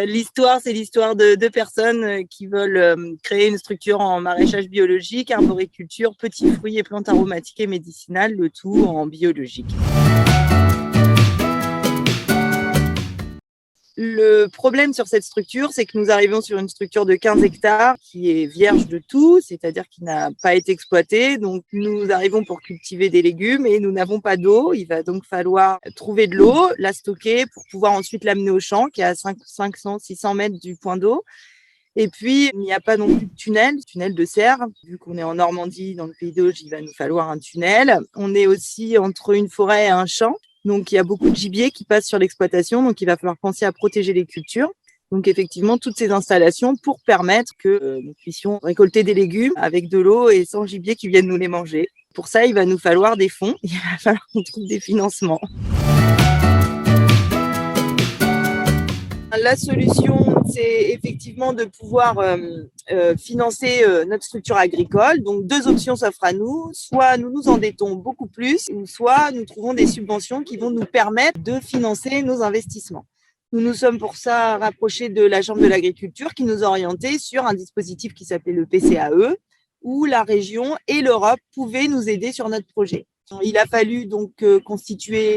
L'histoire, c'est l'histoire de deux personnes qui veulent créer une structure en maraîchage biologique, arboriculture, petits fruits et plantes aromatiques et médicinales, le tout en biologique. Le problème sur cette structure, c'est que nous arrivons sur une structure de 15 hectares qui est vierge de tout, c'est-à-dire qui n'a pas été exploitée. Donc, nous arrivons pour cultiver des légumes et nous n'avons pas d'eau. Il va donc falloir trouver de l'eau, la stocker pour pouvoir ensuite l'amener au champ qui est à 500, 600 mètres du point d'eau. Et puis, il n'y a pas non plus de tunnel de serre. Vu qu'on est en Normandie, dans le pays d'Auge, il va nous falloir un tunnel. On est aussi entre une forêt et un champ. Donc, il y a beaucoup de gibier qui passe sur l'exploitation. Donc, il va falloir penser à protéger les cultures. Donc, effectivement, toutes ces installations pour permettre que nous puissions récolter des légumes avec de l'eau et sans gibier qui viennent nous les manger. Pour ça, il va nous falloir des fonds. Il va falloir qu'on trouve des financements. La solution, c'est effectivement de pouvoir financer notre structure agricole. Donc, deux options s'offrent à nous. Soit nous nous endettons beaucoup plus, ou soit nous trouvons des subventions qui vont nous permettre de financer nos investissements. Nous nous sommes pour ça rapprochés de la Chambre de l'agriculture qui nous a orientés sur un dispositif qui s'appelait le PCAE, où la région et l'Europe pouvaient nous aider sur notre projet. Il a fallu donc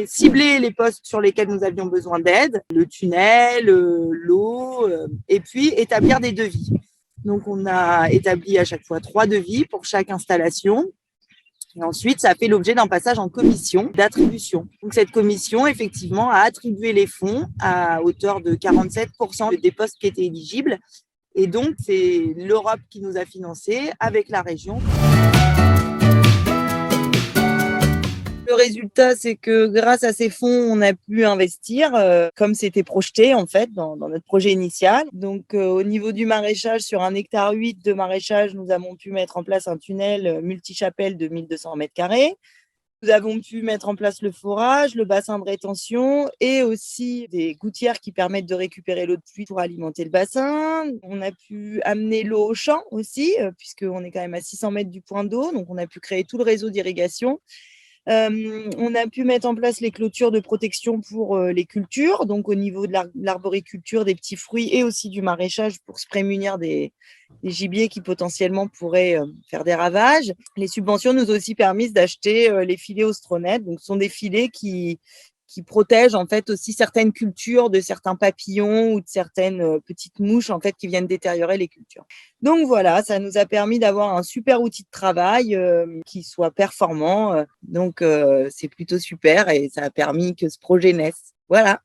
cibler les postes sur lesquels nous avions besoin d'aide, le tunnel, l'eau, et puis établir des devis. Donc, on a établi à chaque fois 3 devis pour chaque installation. Et ensuite, ça a fait l'objet d'un passage en commission d'attribution. Donc, cette commission, effectivement, a attribué les fonds à hauteur de 47% des postes qui étaient éligibles. Et donc, c'est l'Europe qui nous a financés avec la région. Le résultat, c'est que grâce à ces fonds, on a pu investir comme c'était projeté en fait dans notre projet initial. Donc, au niveau du maraîchage, sur 1,8 hectare de maraîchage, nous avons pu mettre en place un tunnel multichapelle de 1200 mètres carrés. Nous avons pu mettre en place le forage, le bassin de rétention et aussi des gouttières qui permettent de récupérer l'eau de pluie pour alimenter le bassin. On a pu amener l'eau au champ aussi, puisqu'on est quand même à 600 mètres du point d'eau. Donc, on a pu créer tout le réseau d'irrigation. On a pu mettre en place les clôtures de protection pour les cultures, donc au niveau de l'arboriculture, des petits fruits et aussi du maraîchage pour se prémunir des gibiers qui potentiellement pourraient faire des ravages. Les subventions nous ont aussi permis d'acheter les filets Ostronet, donc ce sont des filets qui protègent en fait aussi certaines cultures de certains papillons ou de certaines petites mouches en fait qui viennent détériorer les cultures. Donc voilà, ça nous a permis d'avoir un super outil de travail qui soit performant. Donc c'est plutôt super et ça a permis que ce projet naisse. Voilà.